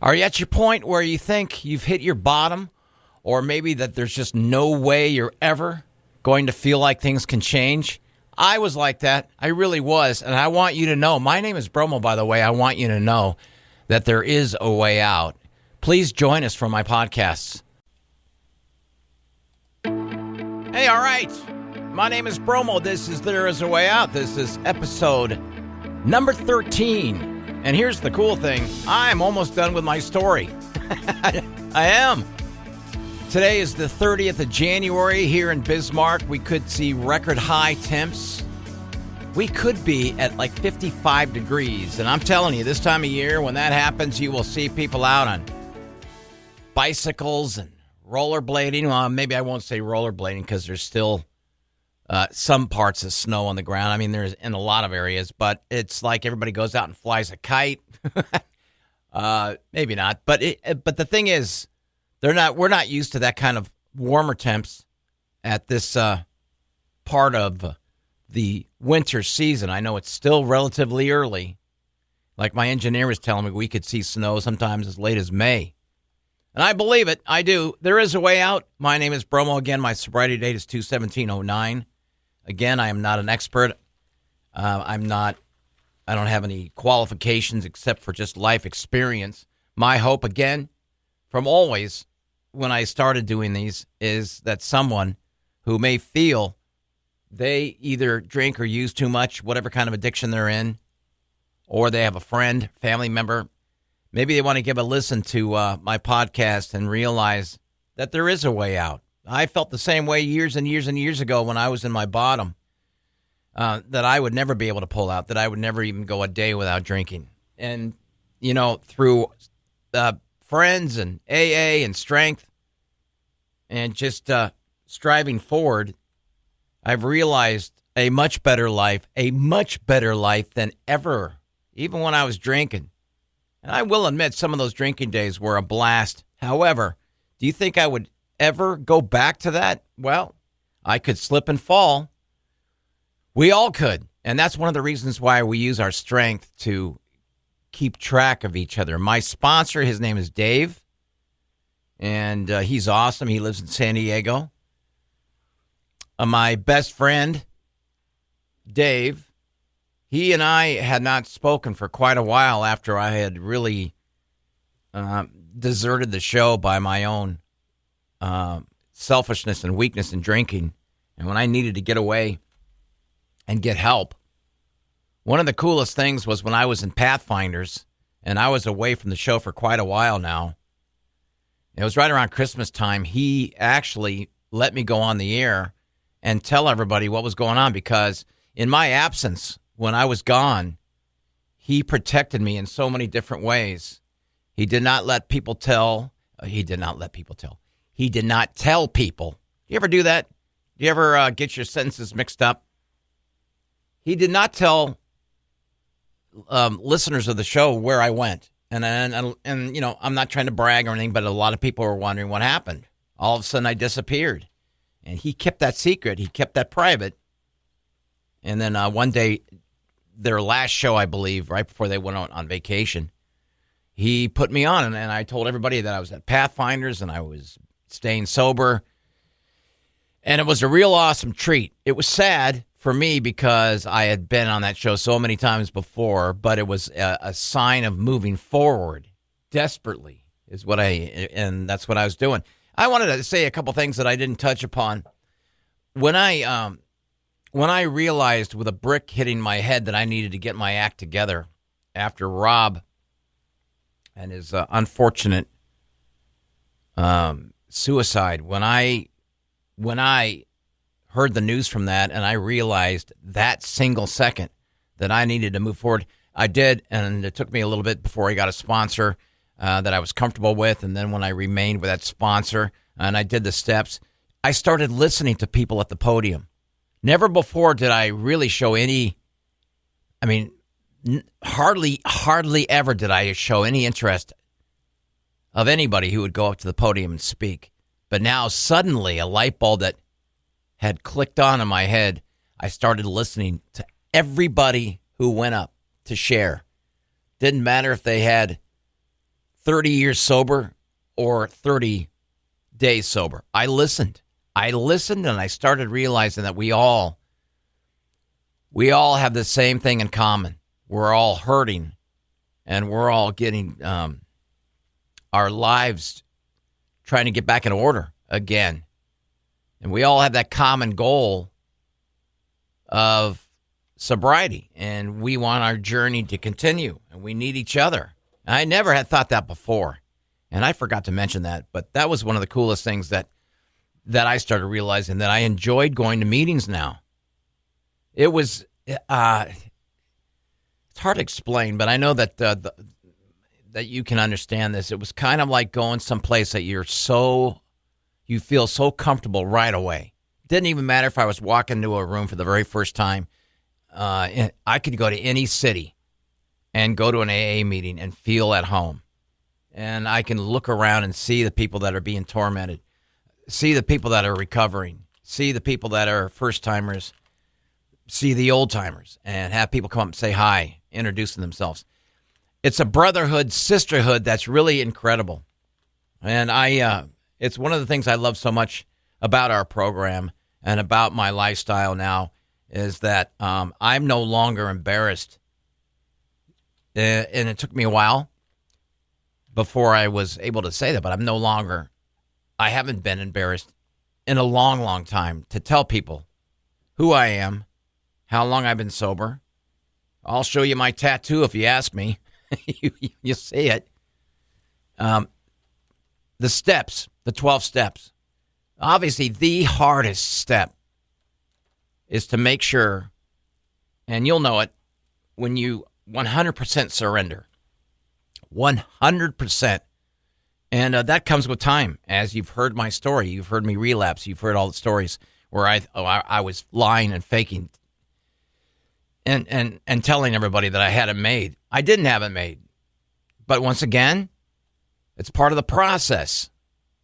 Are you at your point where you think you've hit your bottom, or maybe that there's just no way you're ever going to feel like things can change? I was like that. I really was. And I want you to know, my name is Bromo, by the way. I want you to know that there is a way out. Please join us for my podcasts. Hey, all right. My name is Bromo. This is There Is a Way Out. This is episode number 13. And here's the cool thing. I'm almost done with my story. I am. Today is the 30th of January here in Bismarck. We could see record high temps. We could be at like 55 degrees. And I'm telling you, this time of year, when that happens, you will see people out on bicycles and rollerblading. Well, maybe I won't say rollerblading because there's still some parts of snow on the ground. I mean, there's in a lot of areas, but it's like everybody goes out and flies a kite. Maybe not, but the thing is, we're not used to that kind of warmer temps at this part of the winter season. I know it's still relatively early. Like my engineer was telling me, we could see snow sometimes as late as May. And I believe it. I do. There is a way out. My name is Bromo. Again, my sobriety date is 2/17/09. Again, I am not an expert. I don't have any qualifications except for just life experience. My hope, again, from always when I started doing these, is that someone who may feel they either drink or use too much, whatever kind of addiction they're in, or they have a friend, family member, maybe they want to give a listen to my podcast and realize that there is a way out. I felt the same way years and years and years ago when I was in my bottom, that I would never be able to pull out, that I would never even go a day without drinking. And, you know, through friends and AA and strength and just striving forward, I've realized a much better life than ever, even when I was drinking. And I will admit some of those drinking days were a blast. However, do you think I would ever go back to that? Well, I could slip and fall. We all could. And that's one of the reasons why we use our strength to keep track of each other. My sponsor, his name is Dave, and he's awesome. He lives in San Diego. My best friend, Dave, he and I had not spoken for quite a while after I had really deserted the show by my own selfishness and weakness in drinking. And when I needed to get away and get help, one of the coolest things was when I was in Pathfinders, and I was away from the show for quite a while now. It was right around Christmas time. He actually let me go on the air and tell everybody what was going on, because in my absence, when I was gone, he protected me in so many different ways. He did not let people tell. He did not tell people. You ever do that? Do you ever get your sentences mixed up? He did not tell listeners of the show where I went. And you know, I'm not trying to brag or anything, but a lot of people were wondering what happened. All of a sudden, I disappeared. And he kept that secret. He kept that private. And then one day, their last show, I believe, right before they went on vacation, he put me on. And I told everybody that I was at Pathfinders and I was staying sober. And it was a real awesome treat. It was sad for me because I had been on that show so many times before, but it was a sign of moving forward desperately and that's what I was doing. I wanted to say a couple things that I didn't touch upon. When I realized with a brick hitting my head that I needed to get my act together after Rob and his unfortunate suicide, when I heard the news from that and I realized that single second that I needed to move forward, I did, and it took me a little bit before I got a sponsor that I was comfortable with, and then when I remained with that sponsor and I did the steps, I started listening to people at the podium. Never before did I really show hardly ever did I show any interest of anybody who would go up to the podium and speak. But now suddenly a light bulb that had clicked on in my head, I started listening to everybody who went up to share. Didn't matter if they had 30 years sober or 30 days sober. I listened and I started realizing that we all have the same thing in common. We're all hurting and we're all getting our lives trying to get back in order again. And we all have that common goal of sobriety, and we want our journey to continue, and we need each other. I never had thought that before, and I forgot to mention that, but that was one of the coolest things that I started realizing, that I enjoyed going to meetings now. It was, it's hard to explain, but I know that that you can understand this. It was kind of like going someplace that you feel so comfortable right away. Didn't even matter if I was walking into a room for the very first time. I could go to any city and go to an AA meeting and feel at home. And I can look around and see the people that are being tormented, see the people that are recovering, see the people that are first-timers, see the old-timers, and have people come up and say hi, introducing themselves. It's a brotherhood, sisterhood that's really incredible. And it's one of the things I love so much about our program and about my lifestyle now is that I'm no longer embarrassed. And it took me a while before I was able to say that, but I haven't been embarrassed in a long, long time to tell people who I am, how long I've been sober. I'll show you my tattoo if you ask me. You see it. The steps, the 12 steps. Obviously, the hardest step is to make sure, and you'll know it, when you 100% surrender. 100%. And that comes with time. As you've heard my story, you've heard me relapse, you've heard all the stories where I was lying and faking and telling everybody that I had it made. I didn't have it made. But once again, it's part of the process.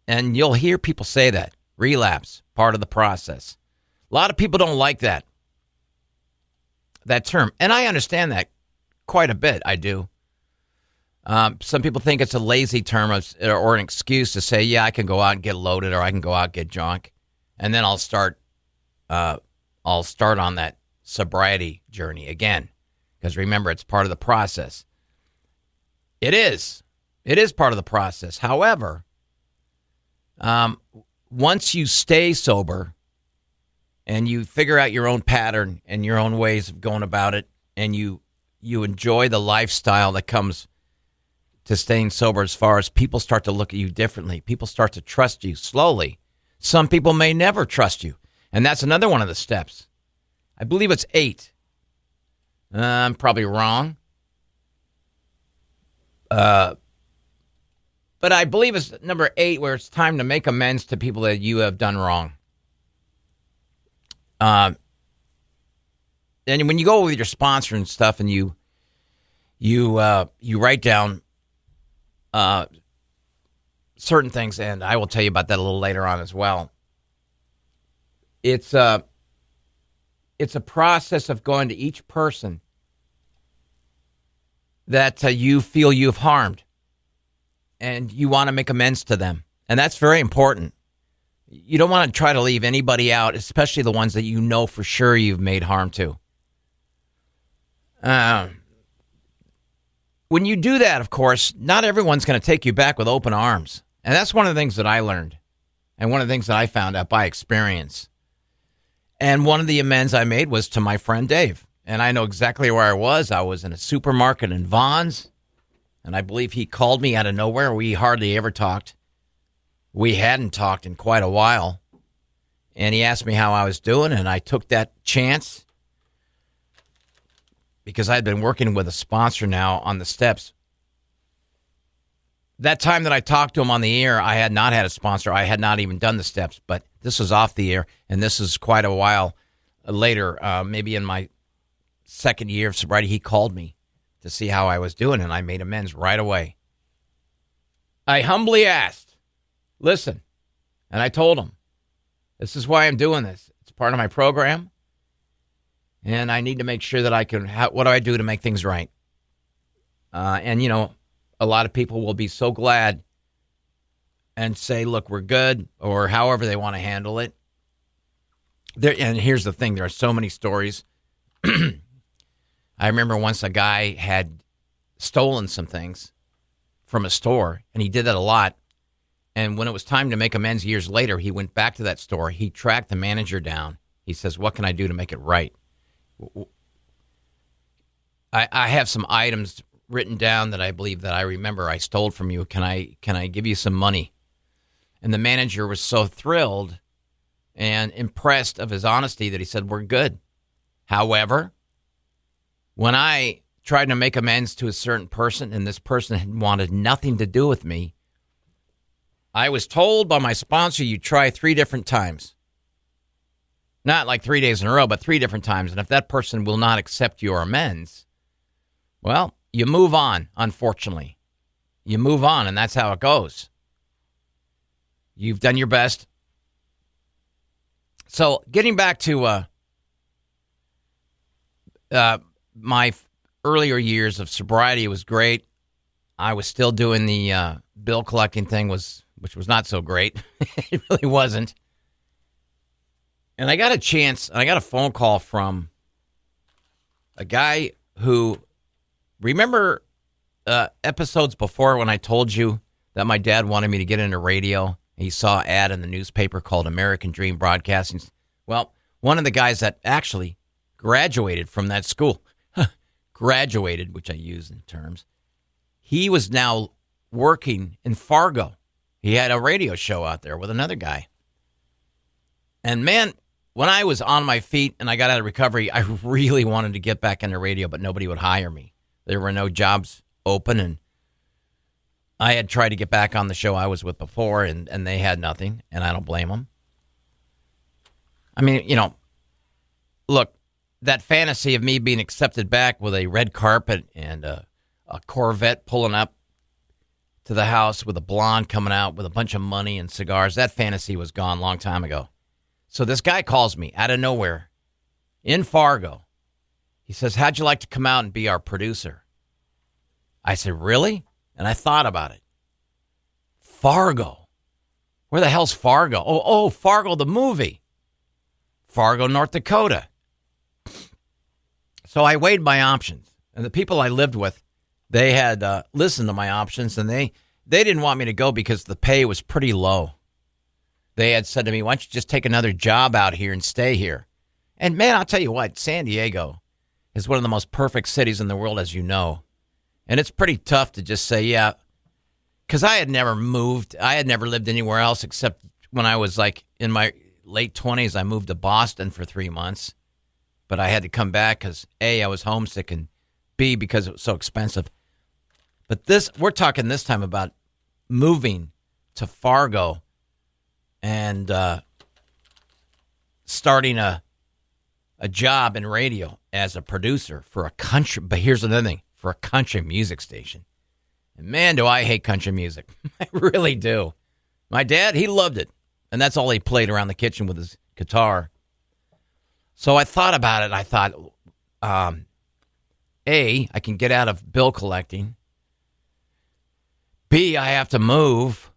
And you'll hear people say that. Relapse, part of the process. A lot of people don't like that term. And I understand that quite a bit. I do. Some people think it's a lazy term or an excuse to say, yeah, I can go out and get loaded or I can go out and get drunk. And then I'll start on that sobriety journey again. Because remember, it's part of the process. It is. It is part of the process. However, once you stay sober and you figure out your own pattern and your own ways of going about it, and you enjoy the lifestyle that comes to staying sober, as far as people start to look at you differently, people start to trust you slowly. Some people may never trust you, and that's another one of the steps. I believe it's 8. I'm probably wrong. But I believe it's number 8, where it's time to make amends to people that you have done wrong. And when you go with your sponsor and stuff, and you write down certain things, and I will tell you about that a little later on as well. It's a process of going to each person that you feel you've harmed, and you want to make amends to them. And that's very important. You don't want to try to leave anybody out, especially the ones that you know for sure you've made harm to. When you do that, of course, not everyone's going to take you back with open arms. And that's one of the things that I learned, and one of the things that I found out by experience. And one of the amends I made was to my friend Dave. And I know exactly where I was. I was in a supermarket in Vaughn's. And I believe he called me out of nowhere. We hardly ever talked. We hadn't talked in quite a while. And he asked me how I was doing, and I took that chance because I'd been working with a sponsor now on the steps. That time that I talked to him on the air, I had not had a sponsor. I had not even done the steps, but this was off the air, and this is quite a while later, maybe in my second year of sobriety. He called me to see how I was doing, and I made amends right away. I humbly asked, listen, and I told him, this is why I'm doing this. It's part of my program, and I need to make sure that I can, what do I do to make things right? And, you know, a lot of people will be so glad and say, look, we're good, or however they want to handle it. And here's the thing. There are so many stories. I remember once a guy had stolen some things from a store, and he did that a lot. And when it was time to make amends years later, he went back to that store. He tracked the manager down. He says, what can I do to make it right? I have some items written down that I believe that I remember I stole from you. Can I give you some money? And the manager was so thrilled and impressed of his honesty that he said, we're good. However, when I tried to make amends to a certain person and this person had wanted nothing to do with me, I was told by my sponsor, you try 3 different times. Not like 3 days in a row, but 3 different times. And if that person will not accept your amends, well, you move on, unfortunately. You move on, and that's how it goes. You've done your best. So getting back to my earlier years of sobriety was great. I was still doing the bill collecting thing, which was not so great. It really wasn't. And I got a phone call from a guy who, remember episodes before when I told you that my dad wanted me to get into radio? He saw an ad in the newspaper called American Dream Broadcasting. Well, one of the guys that actually graduated from that school, graduated, which I use in terms, he was now working in Fargo. He had a radio show out there with another guy. And man, when I was on my feet and I got out of recovery, I really wanted to get back into radio, but nobody would hire me. There were no jobs open, and I had tried to get back on the show I was with before, and they had nothing, and I don't blame them. I mean, look, that fantasy of me being accepted back with a red carpet and a Corvette pulling up to the house with a blonde coming out with a bunch of money and cigars, that fantasy was gone a long time ago. So this guy calls me out of nowhere in Fargo. He says, how'd you like to come out and be our producer? I said, really? And I thought about it. Fargo. Where the hell's Fargo? Oh, Fargo, the movie. Fargo, North Dakota. So I weighed my options. And the people I lived with, they had listened to my options, and they didn't want me to go because the pay was pretty low. They had said to me, why don't you just take another job out here and stay here? And man, I'll tell you what, San Diego is one of the most perfect cities in the world, as you know. And it's pretty tough to just say, yeah, because I had never moved. I had never lived anywhere else except when I was like in my late 20s. I moved to Boston for 3 months, but I had to come back because A, I was homesick, and B, because it was so expensive. But we're talking this time about moving to Fargo and starting a job in radio as a producer for a country. But here's another thing. For a country music station. And man, do I hate country music. I really do. My dad, he loved it. And that's all he played around the kitchen with his guitar. So I thought about it. I thought, A, I can get out of bill collecting. B, I have to move.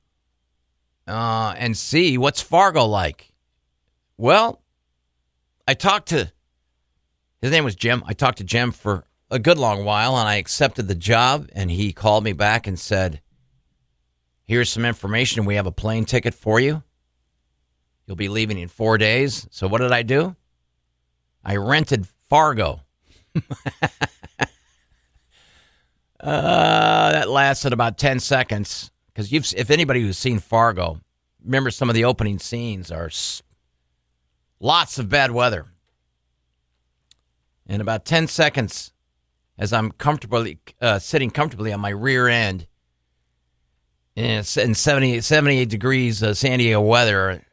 And C, what's Fargo like? Well, his name was Jim. I talked to Jim for a good long while, and I accepted the job, and he called me back and said, here's some information. We have a plane ticket for you. You'll be leaving in 4 days. So what did I do? I rented Fargo. That lasted about 10 seconds, because if anybody who's seen Fargo, remember some of the opening scenes are lots of bad weather. In about 10 seconds, as I'm sitting comfortably on my rear end in 78 degrees San Diego weather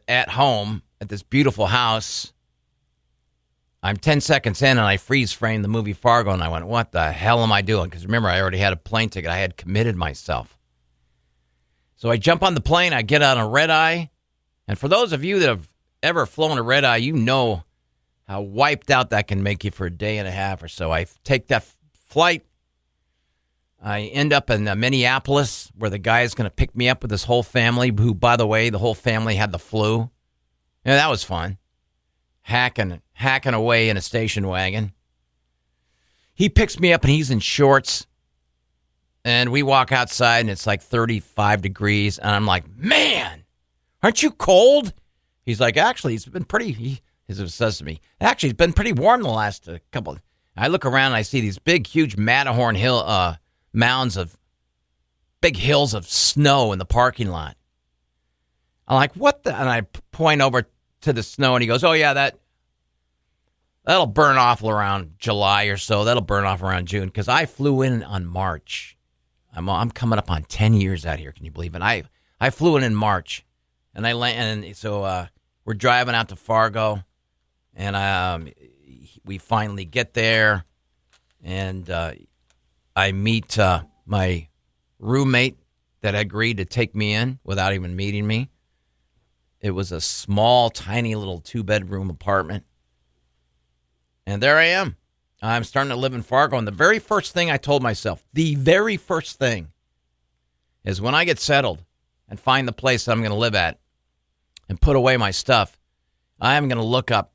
at home at this beautiful house, I'm 10 seconds in, and I freeze framed the movie Fargo, and I went, what the hell am I doing? Because remember, I already had a plane ticket. I had committed myself. So I jump on the plane. I get on a red eye. And for those of you that have ever flown a red eye, you know how wiped out that can make you for a day and a half or so. I take that flight. I end up in Minneapolis, where the guy is going to pick me up with his whole family, who, by the way, the whole family had the flu. Yeah, that was fun. Hacking away in a station wagon. He picks me up, and he's in shorts. And we walk outside, and it's like 35 degrees. And I'm like, man, aren't you cold? He's like, actually, it's been pretty, he says to me, actually, it's been pretty warm the last couple. I look around, and I see these big, huge Matterhorn hill mounds of big hills of snow in the parking lot. I'm like, what the? And I point over to the snow, and he goes, oh, yeah, that'll burn off around July or so. That'll burn off around June, because I flew in on March. I'm coming up on 10 years out here. Can you believe it? I flew in March, and I land, and so we're driving out to Fargo, and we finally get there, and I meet my roommate that agreed to take me in without even meeting me. It was a small, tiny little 2-bedroom apartment, and there I am. I'm starting to live in Fargo, and the very first thing I told myself, is when I get settled and find the place that I'm going to live at and put away my stuff, I am going to look up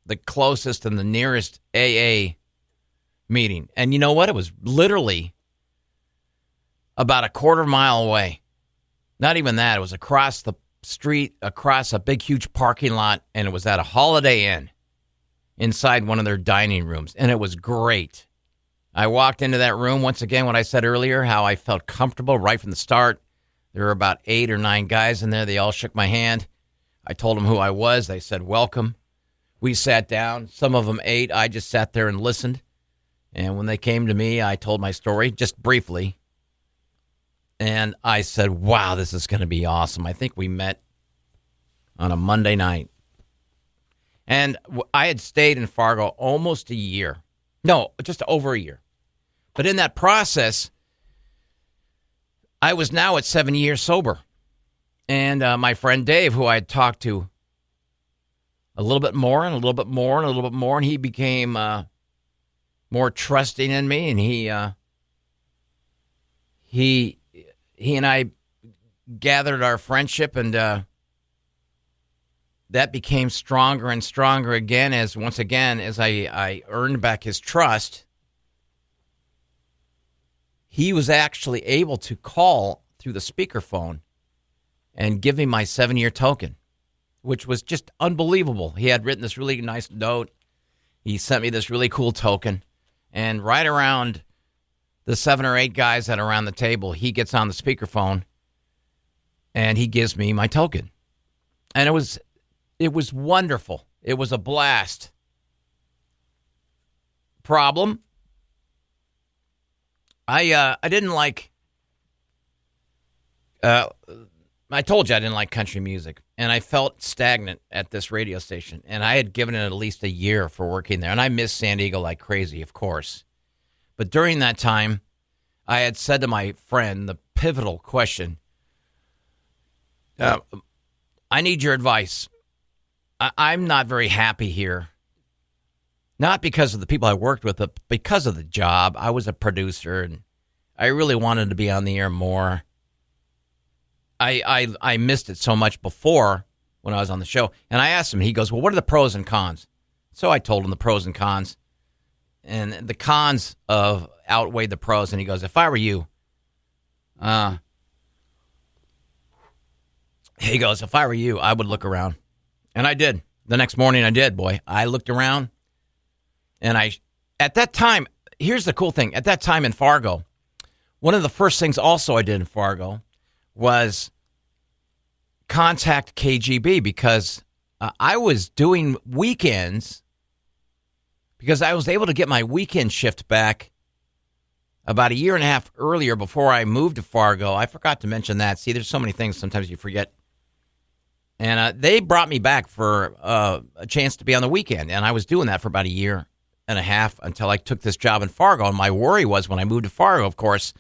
the closest and the nearest AA meeting. And you know what? It was literally about a quarter mile away. Not even that. It was across the street, across a big, huge parking lot, and it was at a Holiday Inn inside one of their dining rooms, and it was great. I walked into that room, once again, what I said earlier, how I felt comfortable right from the start. There were about 8 or 9 guys in there. They all shook my hand. I told them who I was. They said, welcome. We sat down. Some of them ate. I just sat there and listened. And when they came to me, I told my story, just briefly. And I said, wow, this is going to be awesome. I think we met on a Monday night. And I had stayed in Fargo almost a year. No, just over a year. But in that process, I was now at 7 years sober. And my friend Dave, who I had talked to a little bit more and a little bit more and a little bit more, and he became more trusting in me. And he and I gathered our friendship, and that became stronger and stronger again as I earned back his trust. He was actually able to call through the speakerphone and give me my 7-year token, which was just unbelievable. He had written this really nice note. He sent me this really cool token. And right around the 7 or 8 guys that are around the table, he gets on the speakerphone and he gives me my token. And it was wonderful. It was a blast. Problem. I didn't like, I told you I didn't like country music, and I felt stagnant at this radio station, and I had given it at least a year for working there, and I missed San Diego like crazy, of course. But during that time, I had said to my friend the pivotal question, I need your advice. I'm not very happy here. Not because of the people I worked with, but because of the job. I was a producer, and I really wanted to be on the air more. I missed it so much before when I was on the show. And I asked him, he goes, well, what are the pros and cons? So I told him the pros and cons. And the cons outweighed the pros. And he goes, if I were you, I would look around. And I did. The next morning I did, boy. I looked around. And at that time, here's the cool thing. At that time in Fargo, one of the first things also I did in Fargo was contact KGB, because I was doing weekends, because I was able to get my weekend shift back about a year and a half earlier before I moved to Fargo. I forgot to mention that. See, there's so many things sometimes you forget. And they brought me back for a chance to be on the weekend, and I was doing that for about a year and a half until I took this job in Fargo. And my worry was, when I moved to Fargo, of course,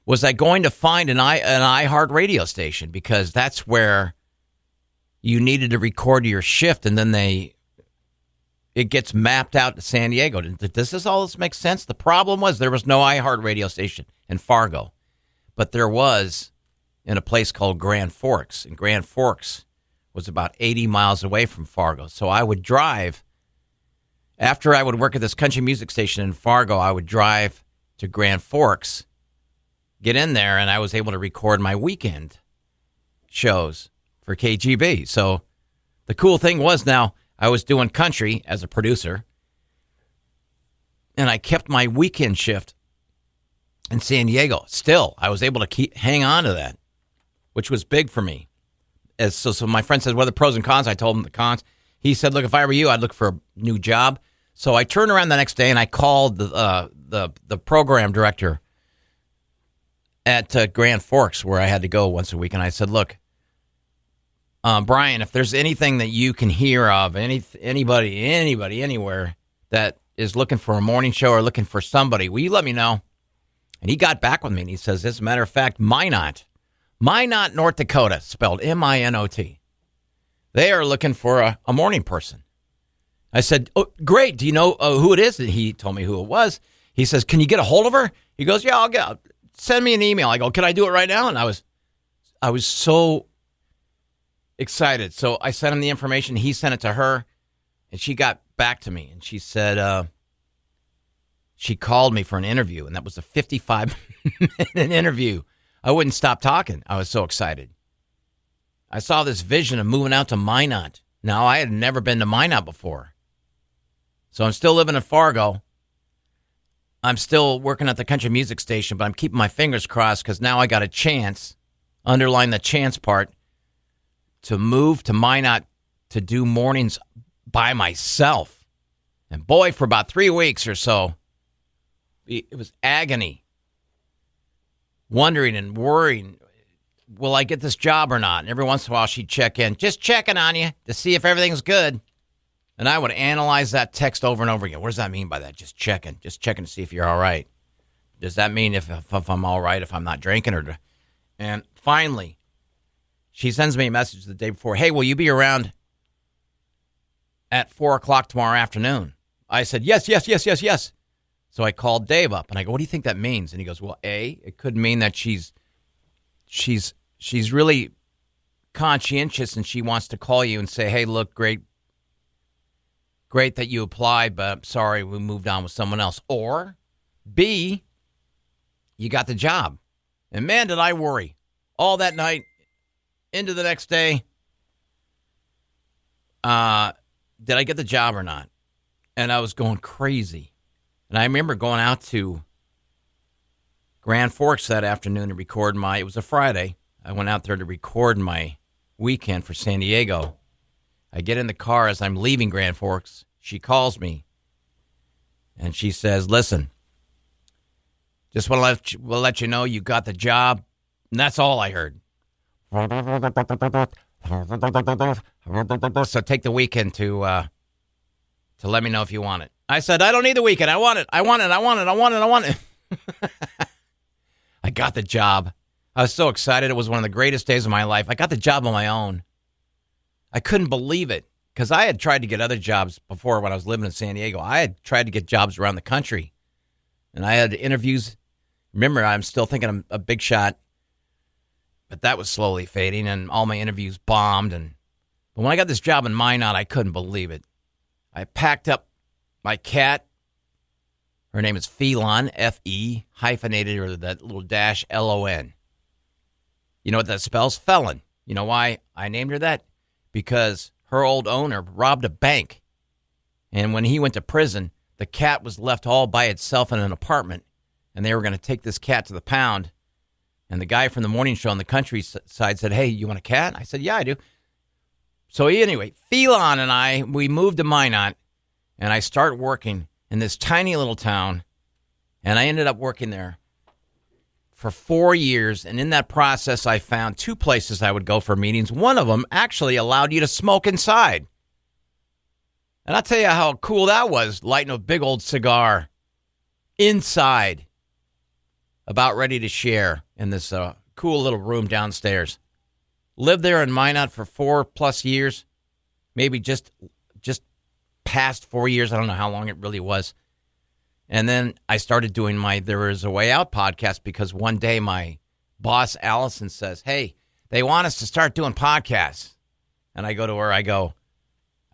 was I going to find an iHeart radio station, because that's where you needed to record your shift, and then they it gets mapped out to San Diego. Does this all make sense? The problem was there was no iHeart radio station in Fargo, but there was in a place called Grand Forks, and Grand Forks was about 80 miles away from Fargo. So I would drive, after I would work at this country music station in Fargo, I would drive to Grand Forks, get in there, and I was able to record my weekend shows for KGB. So the cool thing was now I was doing country as a producer, and I kept my weekend shift in San Diego. Still, I was able to hang on to that, which was big for me. So my friend said, what are the pros and cons? I told him the cons. He said, look, if I were you, I'd look for a new job. So I turned around the next day, and I called the program director at Grand Forks, where I had to go once a week, and I said, look, Brian, if there's anything that you can hear of, anybody, anywhere that is looking for a morning show or looking for somebody, will you let me know? And he got back with me, and he says, as a matter of fact, Minot, North Dakota, spelled M-I-N-O-T. They are looking for a morning person. I said, oh, great. Do you know who it is? And he told me who it was. He says, can you get a hold of her? He goes, yeah, send me an email. I go, can I do it right now? And I was so excited. So I sent him the information. He sent it to her, and she got back to me, and she said she called me for an interview, and that was a 55-minute interview. I wouldn't stop talking. I was so excited. I saw this vision of moving out to Minot. Now, I had never been to Minot before. So I'm still living in Fargo. I'm still working at the country music station, but I'm keeping my fingers crossed because now I got a chance, underline the chance part, to move to Minot to do mornings by myself. And boy, for about 3 weeks or so, it was agony. Wondering and worrying, will I get this job or not? And every once in a while she'd check in, just checking on you to see if everything's good. And I would analyze that text over and over again. What does that mean by that? Just checking to see if you're all right. Does that mean if I'm all right, if I'm not drinking? And finally, she sends me a message the day before. Hey, will you be around at 4 o'clock tomorrow afternoon? I said, yes. So I called Dave up, and I go, what do you think that means? And he goes, well, it could mean that she's really conscientious, and she wants to call you and say, hey, look, great that you applied, but I'm sorry, we moved on with someone else. Or B, you got the job. And man, did I worry. All that night, into the next day, did I get the job or not? And I was going crazy. And I remember going out to Grand Forks that afternoon to record it was a Friday. I went out there to record my weekend for San Diego. I get in the car as I'm leaving Grand Forks. She calls me, and she says, listen, just want to let you know you got the job. And that's all I heard. So take the weekend to let me know if you want it. I said, I don't need the weekend. I want it. I want it. I got the job. I was so excited. It was one of the greatest days of my life. I got the job on my own. I couldn't believe it because I had tried to get other jobs before when I was living in San Diego. I had tried to get jobs around the country, and I had interviews. Remember, I'm still thinking I'm a big shot, but that was slowly fading, and all my interviews bombed. But when I got this job in Minot, I couldn't believe it. I packed up my cat. Her name is Felon, F-E, hyphenated, or that little dash, L-O-N. You know what that spells? Felon. You know why I named her that? Because her old owner robbed a bank. And when he went to prison, the cat was left all by itself in an apartment. And they were going to take this cat to the pound. And the guy from the morning show on the countryside said, hey, you want a cat? I said, yeah, I do. So anyway, Felon and we moved to Minot. And I started working in this tiny little town, and I ended up working there for 4 years. And in that process, I found 2 places I would go for meetings. One of them actually allowed you to smoke inside. And I'll tell you how cool that was, lighting a big old cigar inside, about ready to share in this cool little room downstairs. Lived there in Minot for 4+ years, maybe just past 4 years. I don't know how long it really was. And then I started doing my There Is a Way Out podcast because one day my boss, Allison, says, hey, they want us to start doing podcasts. And I go to her, I go,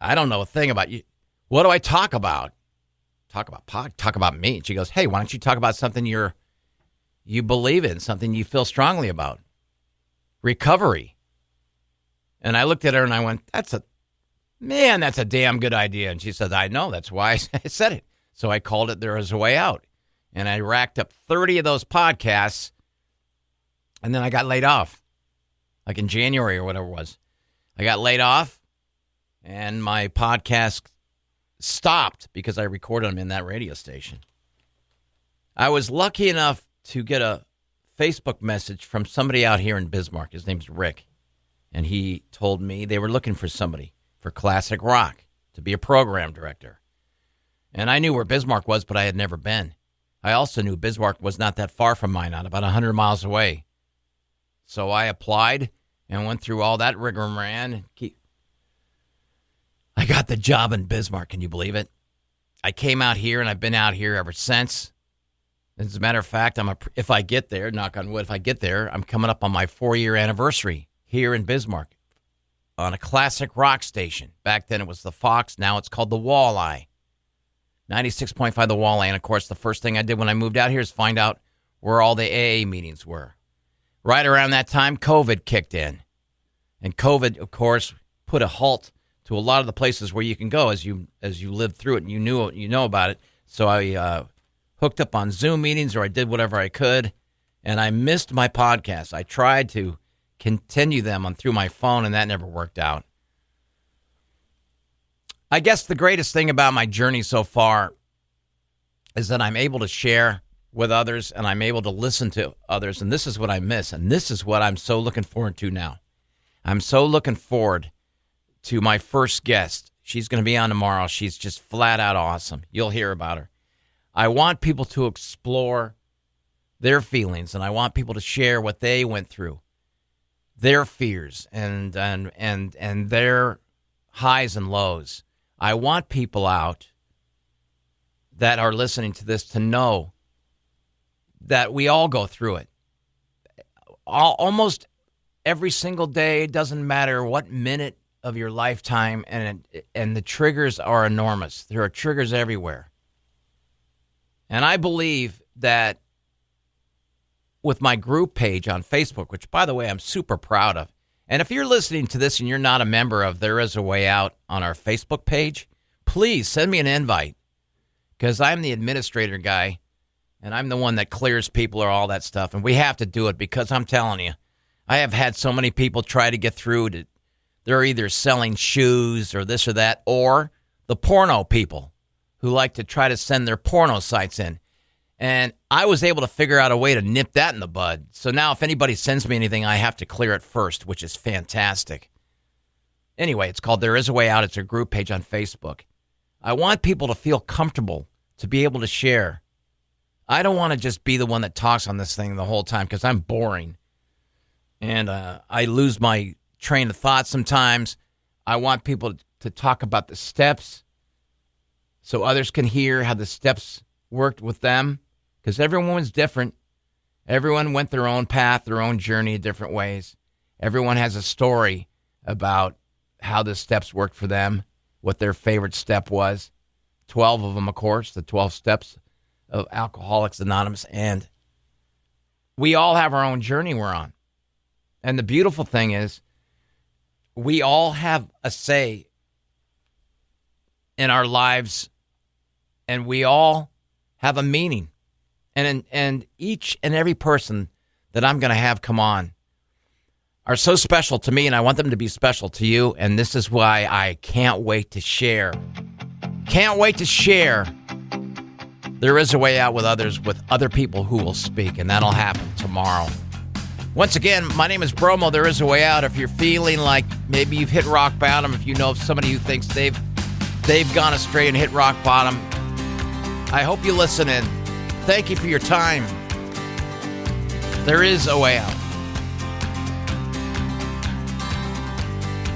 I don't know a thing about you. What do I talk about? Talk about me. And she goes, hey, why don't you talk about something you believe in, something you feel strongly about? Recovery. And I looked at her and I went, that's a damn good idea. And she said, I know, that's why I said it. So I called it There Is a Way Out. And I racked up 30 of those podcasts. And then I got laid off, like in January or whatever it was. I got laid off and my podcast stopped because I recorded them in that radio station. I was lucky enough to get a Facebook message from somebody out here in Bismarck. His name's Rick. And he told me they were looking for somebody for classic rock to be a program director. And I knew where Bismarck was, but I had never been. I also knew Bismarck was not that far from Minot, about 100 miles away. So I applied and went through all that rigmarole. I got the job in Bismarck. Can you believe it? I came out here, and I've been out here ever since. As a matter of fact, if I get there, knock on wood, if I get there, I'm coming up on my 4-year anniversary here in Bismarck on a classic rock station. Back then it was the Fox. Now it's called the Walleye. 96.5 the Walleye. And, of course, the first thing I did when I moved out here is find out where all the AA meetings were. Right around that time, COVID kicked in. And COVID, of course, put a halt to a lot of the places where you can go as you lived through it and you know about it. So I hooked up on Zoom meetings, or I did whatever I could, and I missed my podcast. I tried to continue them through my phone, and that never worked out. I guess the greatest thing about my journey so far is that I'm able to share with others, and I'm able to listen to others, and this is what I miss, and this is what I'm so looking forward to now. I'm so looking forward to my first guest. She's going to be on tomorrow. She's just flat out awesome. You'll hear about her. I want people to explore their feelings, and I want people to share what they went through, their fears and their highs and lows. I want people out that are listening to this to know that we all go through it. Almost every single day, it doesn't matter what minute of your lifetime, and the triggers are enormous. There are triggers everywhere. And I believe that with my group page on Facebook, which, by the way, I'm super proud of, and if you're listening to this and you're not a member of There Is a Way Out on our Facebook page, please send me an invite, because I'm the administrator guy, and I'm the one that clears people or all that stuff, and we have to do it because I'm telling you, I have had so many people try to get through to. They're either selling shoes or this or that, or the porno people who like to try to send their porno sites in. And I was able to figure out a way to nip that in the bud. So now if anybody sends me anything, I have to clear it first, which is fantastic. Anyway, it's called There Is a Way Out. It's a group page on Facebook. I want people to feel comfortable to be able to share. I don't want to just be the one that talks on this thing the whole time because I'm boring. And I lose my train of thought sometimes. I want people to talk about the steps so others can hear how the steps worked with them, because everyone was different. Everyone went their own path, their own journey in different ways. Everyone has a story about how the steps worked for them, what their favorite step was. 12 of them, of course, the 12 steps of Alcoholics Anonymous. And we all have our own journey we're on. And the beautiful thing is we all have a say in our lives, and we all have a meaning. And each and every person that I'm going to have come on are so special to me, and I want them to be special to you. And this is why I can't wait to share. Can't wait to share There Is a Way Out with others, with other people who will speak, and that'll happen tomorrow. Once again, my name is Bromo. There Is a Way Out. If you're feeling like maybe you've hit rock bottom, if you know of somebody who thinks they've gone astray and hit rock bottom, I hope you listen in. Thank you for your time. There is a way out.